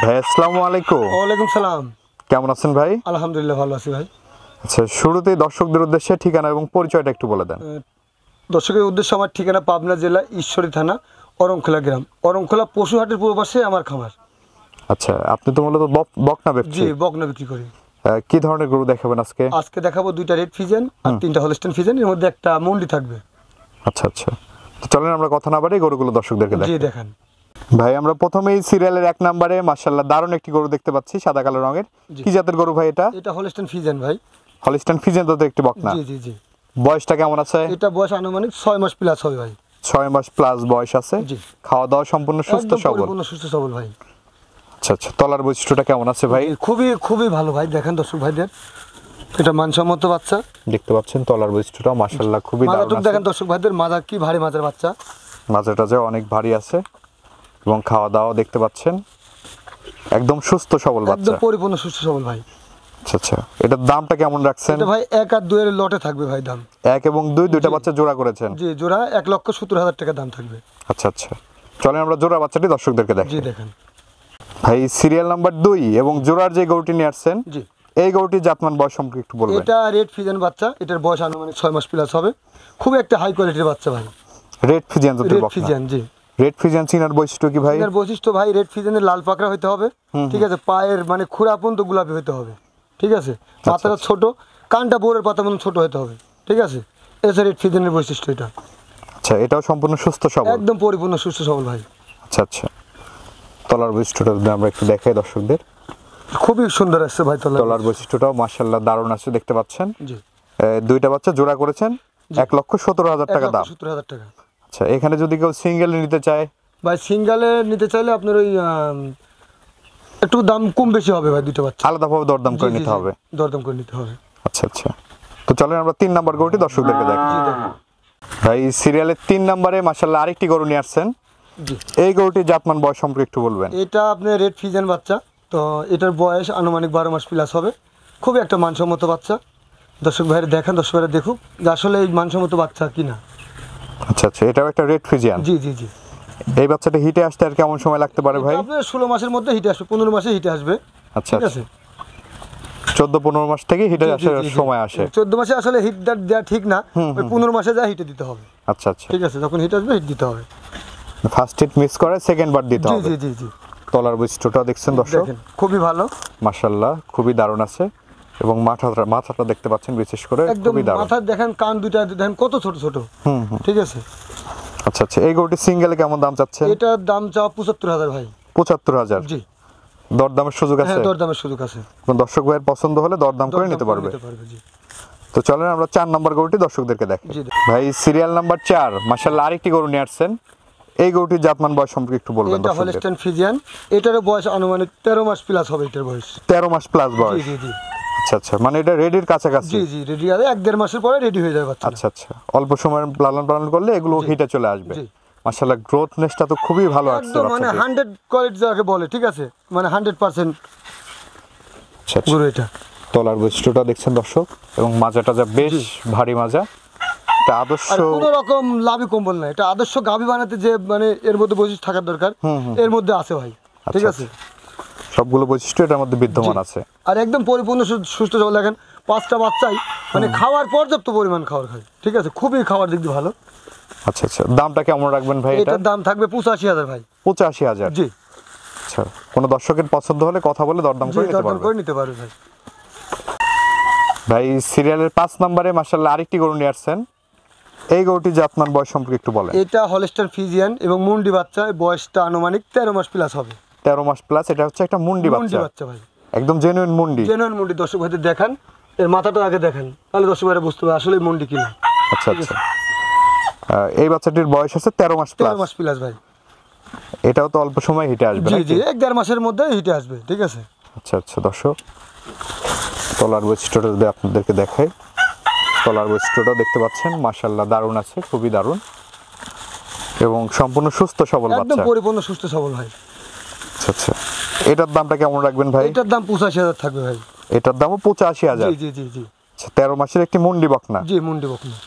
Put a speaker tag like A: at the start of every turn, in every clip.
A: ভাই আসসালামু আলাইকুম।
B: ওয়ালাইকুম সালাম।
A: কেমন আছেন ভাই?
B: আলহামদুলিল্লাহ ভালো আছি ভাই।
A: আচ্ছা, শুরুতেই দর্শকদের উদ্দেশ্যে ঠিকানা এবং পরিচয়টা একটু বলে দেন।
B: দর্শকের উদ্দেশ্যে আমার ঠিকানা পাবনা জেলা ঈশ্বরী থানা অরংখোলা গ্রাম, অরংখোলা পশুহাটের পূর্ব পাশে আমার খামার।
A: আচ্ছা, আপনি তো মূলত বকনা ব্যবসায়ী।
B: জি, বকনা বিক্রি করি।
A: কি ধরনের গরু দেখাবেন আজকে?
B: আজকে দেখাবো দুইটা রেড ফিজেন আর তিনটা হলস্টাইন ফিজেন, এর মধ্যে একটা মন্ডি থাকবে।
A: আচ্ছা আচ্ছা, তো চলেন আমরা কথা না বাড়িয়ে গরুগুলো দর্শকদেরকে
B: জি
A: দেখাই।
B: দেখান
A: ভাই, আমরা প্রথমেই সিরিয়ালের 1 নম্বরে মাশাআল্লাহ দারুণ একটি গরু দেখতে পাচ্ছি, সাদা কালো রঙের। কি জাতের গরু ভাই এটা?
B: এটা হলস্টাইন ফিজেন ভাই।
A: হলিস্টাইন ফিজিয়ান তো একটি বকনা।
B: জি জি জি।
A: বয়সটা কেমন আছে?
B: এটা বয়স আনুমানিক 6 মাস প্লাস হবে ভাই।
A: 6 মাস প্লাস বয়স আছে।
B: জি।
A: খাওয়া দাওয়া সম্পূর্ণ সুস্থ
B: একদম
A: সবল?
B: পরিপূর্ণ সুস্থ সবল ভাই।
A: আচ্ছা আচ্ছা, তলার বৈশিষ্ট্যটা কেমন আছে ভাই?
B: খুবই খুবই ভালো ভাই, দেখেন দর্শক ভাইদের, এটা মানসম্মত বাচ্চা।
A: দেখতে পাচ্ছেন তলার বৈশিষ্ট্যটা মাশাআল্লাহ খুবই দারুণ
B: মাজাটুক
A: আছে।
B: দেখেন দর্শক ভাইদের, মাজা কি ভারী মাজার বাচ্চা।
A: মাজাটা যে অনেক ভারী আছে এবং খাওয়া দাওয়া দেখতে পাচ্ছেন একদম সুস্থ সবল
B: একদম
A: বাচ্চা।
B: পরিপূর্ণ সুস্থ সবল ভাই।
A: আচ্ছা আচ্ছা, এটার দামটা কেমন রাখছেন?
B: এটা ভাই 1 আর 2 এর লটে থাকবে ভাই দাম।
A: 1 এবং 2 দুইটা বাচ্চা জোড়া করেছেন?
B: জি, জোড়া 1,70,000 টাকা দাম থাকবে।
A: আচ্ছা আচ্ছা, চলেন আমরা জোড়া বাচ্চাটি দর্শকদেরকে
B: জি
A: দেখাই।
B: দেখেন
A: ভাই, সিরিয়াল নাম্বার 2 এবং জোড়ার যে গরুটি নিয়ে আসছেন,
B: জি,
A: এই গরুটির জাতমান বয়স সম্পর্কে একটু বলবেন।
B: এটা রেড ফিজেন বাচ্চা, এটার বয়স আনুমানিক 6 মাস প্লাস হবে। খুব একটা হাই কোয়ালিটির বাচ্চা ভাই।
A: রেড ফিজিয়ান জাতের
B: রেড
A: বকনা।
B: ফিজেন জি।
A: রেড ফিজিয়ান চিনার বৈশিষ্ট্য কি ভাই?
B: এর বৈশিষ্ট্য ভাই, রেড ফিজেনের লাল পাকড়া হতে হবে, ঠিক আছে, পায়ের মানে খুরা পর্যন্ত গোলাপি হতে হবে, ঠিক আছে, মাথাটা ছোট, কানটা বোরের পাতা মতো ছোট হতে হবে, ঠিক আছে, এসে রেড ফিজেনের বৈশিষ্ট্য এটা।
A: আচ্ছা, এটাও সম্পূর্ণ সুস্থ সবল?
B: একদম পরিপূর্ণ সুস্থ সবল ভাই।
A: আচ্ছা আচ্ছা, তলার বৈশিষ্ট্যটা যদি আমরা একটু দেখাই দর্শকদের।
B: খুবই সুন্দর আসছে ভাই
A: তলার বৈশিষ্ট্যটাও মাশাআল্লাহ দারুণ আছে, দেখতে পাচ্ছেন।
B: জি।
A: দুইটা বাচ্চা জোড়া করেছেন, 1,17,000 টাকা দাম।
B: 1,70,000 টাকা।
A: আচ্ছা, এখানে যদি কেউ সিঙ্গেল নিতে চায়?
B: ভাই সিঙ্গেলে নিতে চাইলে আপনার ওই একটু দাম কম বেশি হবে ভাই, দুটো বাচ্চা
A: আলাদাভাবে দরদাম করে নিতে হবে?
B: দরদাম করে নিতে হবে।
A: আচ্ছা আচ্ছা, তো চলেন আমরা 3 নাম্বার গরুটি দর্শকদেরকে দেখাই।
B: জি দেখুন
A: ভাই, সিরিয়ালের 3 নাম্বারে মাশাআল্লাহ আরেকটি গরু নিয়ে আসছেন।
B: জি।
A: এই গরুটির জাতমান বয়স সম্পর্কে একটু বলবেন।
B: এটা আপনার রেড ফিজেন বাচ্চা, তো এটার বয়স আনুমানিক 12 মাস প্লাস হবে। খুবই একটা মানসম্মত বাচ্চা। দর্শক ভাইরা দেখেন, দর্শক ভাইরা দেখুক যে আসলে এই মানসম্মত বাচ্চা কিনা।
A: আচ্ছা আচ্ছা, এটাও একটা রেড ফিজিয়ান।
B: জি জি জি।
A: এই বাচ্চাটা হিটে আসতে আর কেমন সময় লাগতে পারে ভাই?
B: আপনার 16 মাসের মধ্যে হিটে আসবে, 15 মাসে হিটে আসবে।
A: আচ্ছা
B: ঠিক আছে,
A: 14-15 মাস থেকে হিটে আসার সময় আসে।
B: 14 মাসে আসলে হিট দেওয়া ঠিক না, 15 মাসে যা হিটে দিতে হবে।
A: আচ্ছা আচ্ছা,
B: ঠিক আছে, যখন হিট আসবে হিট দিতে হবে।
A: ফার্স্ট হিট মিস করে সেকেন্ড বার দিতে
B: জি
A: হবে।
B: জি জি জি।
A: তলার বৈশিষ্ট্যটা দেখছেন দর্শক,
B: দেখেন খুবই ভালো,
A: মাশাআল্লাহ খুবই দারুণ আছে এবং মাথাটা দেখতে পাচ্ছেন বিশেষ করে
B: একদম
A: খুবই দারুণ।
B: মাথা দেখেন, কান দুইটা দেখেন কত ছোট ছোট। ঠিক আছে।
A: আচ্ছা আচ্ছা, এই গরুটি সিঙ্গেলে কেমন দাম চাচ্ছেন?
B: এটার দাম চাওয়া 75,000 ভাই।
A: 75,000?
B: জি।
A: দরদামের সুযোগ আছে?
B: হ্যাঁ, দরদামের সুযোগ আছে।
A: কোন দর্শক ভাইয়ের পছন্দ হলে দরদাম করে নিতে পারবে।
B: জি।
A: তো চলেন আমরা 4 নাম্বার গরুটি দর্শকদেরকে দেখাই।
B: জি।
A: ভাই, সিরিয়াল নাম্বার 4 মাশাআল্লাহ আরেকটি গরু নিয়ে আসছেন। এই গরুটির জাতমান বয়স সম্পর্কে একটু বলবেন
B: এটা
A: দর্শকদের।
B: হলস্টাইন ফ্রিজিয়ান, এটারও বয়স আনুমানিক 13 মাস প্লাস হবে এটার বয়স।
A: 13 মাস প্লাস বয়স?
B: জি জি জি।
A: আচ্ছা আচ্ছা, মানে এটা রেডির কাছাকাছি?
B: জি জি, রেডি আছে, 1-1.5 মাসের পরে রেডি হয়ে যাবে বাচ্চা।
A: আচ্ছা আচ্ছা, অল্প সময় লালন পালন করলে এগুলো হিটে চলে আসবে।
B: জি।
A: মাশাআল্লাহ গ্রোথনেসটা তো খুবই ভালো আসছে
B: একদম মানে
A: বাচ্চাটির।
B: 100 কোয়ালিটি যাকে বলে, ঠিক আছে, মানে 100%
A: আচ্ছা আচ্ছা,
B: গরু এটা।
A: তলার বৈশিষ্ট্যটা দেখছেন দর্শক এবং মাজাটা যা বেশ ভারী মাজা। এটা আদর্শ,
B: আর কোনো রকম লাভি কম্বল না, এটা আদর্শ গাভী বানাতে যে মানে এর মধ্যে বৈশিষ্ট্য থাকার দরকার, এর মধ্যে আছে ভাই। ঠিক আছে,
A: সবগুলো বৈশিষ্ট্য এটার মধ্যে বিদ্যমান আছে।
B: আর একদম পরিপূর্ণ সুস্থ সবল। দেখেন 5টা বাচ্চাই মানে খাওয়ার পর্যাপ্ত পরিমাণ খাবার খায়, ঠিক আছে, খুবই খাবার দিক দিয়ে ভালো।
A: আচ্ছা আচ্ছা, দামটা কেমন রাখবেন ভাই?
B: এটার দাম থাকবে 85,000 ভাই।
A: 85,000?
B: জি।
A: আচ্ছা, কোন দর্শকের পছন্দ হলে কথা বলে দরদাম করে নিতে
B: দরদাম
A: পারবে।
B: করে নিতে পারবে ভাই।
A: ভাই, সিরিয়ালের 5 নম্বরে মাশাআল্লাহ আরেকটি গরু নিয়ে আসছেন। এই গরুটির জাতমান বয়স সম্পর্কে একটু বলেন।
B: এটা হলস্টাইন ফ্রিজিয়ান এবং মুন্ডি বাচ্চা, বয়সটা আনুমানিক 13 মাস প্লাস হবে।
A: 13 মাস প্লাস? এটা হচ্ছে একটা মুন্ডি বাচ্চা
B: ভাই,
A: একদম জেনুইন মুন্ডি?
B: জেনুইন মুন্ডি। দর্শক ভাইদের দেখান, এর মাথাটা আগে দেখেন, তাহলে দর্শক ভাইরা বুঝতে পারবে আসলে মুন্ডি কিনা।
A: আচ্ছা আচ্ছা, এই বাচ্চাটির বয়স আছে 13 মাস প্লাস?
B: 13 মাস প্লাস ভাই।
A: এটাও তো অল্প সময় হিটে আসবে?
B: জি জি, 1-1.5 মাসের মধ্যে হিটে আসবে। ঠিক আছে।
A: আচ্ছা আচ্ছা, দর্শক তলার বৈশিষ্ট্যটা যদি আপনাদেরকে দেখাই, তলার বৈশিষ্ট্যটাও দেখতে পাচ্ছেন মাশাআল্লাহ দারুণ আছে, খুবই দারুণ এবং সম্পূর্ণ সুস্থ সবল বাচ্চা।
B: একদম পরিপূর্ণ সুস্থ সবল ভাই।
A: আচ্ছা আচ্ছা, এটার দামটা কেমন রাখবেন ভাই?
B: এটার দাম 85,000 থাকবে ভাই।
A: এটার দামও 85,000?
B: জি জি জি জি।
A: আচ্ছা, 13 মাসের একটি মুন্ডি বকনা?
B: জি, মুন্ডি বকনা।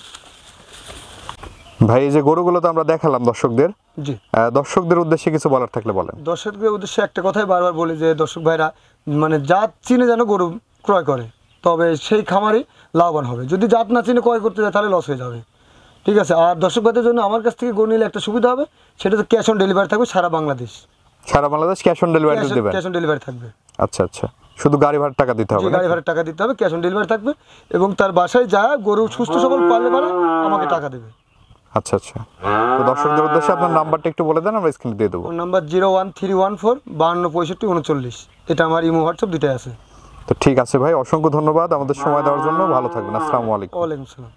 A: ভাই, এই যে গরুগুলো তো আমরা দেখালাম দর্শকদের,
B: জি।
A: দর্শকদের উদ্দেশ্যে কিছু বলার থাকলে বলেন।
B: দর্শকদের উদ্দেশ্যে একটা কথাই বারবার বলি যে দর্শক ভাইরা মানে জাত চিনে যেন গরু ক্রয় করে, তবে সেই খামারই লাভবান হবে। যদি জাত না চিনে ক্রয় করতে যায় তাহলে লস হয়ে যাবে, ঠিক আছে। আর দর্শক ভাইদের জন্য আমার কাছ থেকে গরু নিলে একটা সুবিধা হবে, সেটা তো ক্যাশ অন ডেলিভারি থাকবে সারা বাংলাদেশ।
A: সারা বাংলাদেশ ক্যাশ অন ডেলিভারি দেবেন?
B: ক্যাশ অন ডেলিভারি থাকবে।
A: আচ্ছা আচ্ছা, শুধু গাড়ি ভাড়া টাকা দিতে হবে?
B: গাড়ি ভাড়ার টাকা দিতে হবে, ক্যাশ অন ডেলিভারি থাকবে, এবং তার বাসায় যা গরু সুস্থ সবল পারলে পারে আমাকে টাকা দেবে।
A: আচ্ছা আচ্ছা, তো দর্শকদের উদ্দেশ্যে আপনার নাম্বারটা একটু বলে দেন, আমরা স্ক্রিনে দিয়ে দেবো।
B: ওর নাম্বার 01314 52 65 39। এটা আমার ইমো হোয়াটসঅ্যাপ দুটাই আছে।
A: তো ঠিক আছে ভাই, অসংখ্য ধন্যবাদ আমাদের সময় দেওয়ার জন্য। ভালো থাকবেন, আসসালামু আলাইকুম।
B: ওয়ালাইকুম আসসালাম।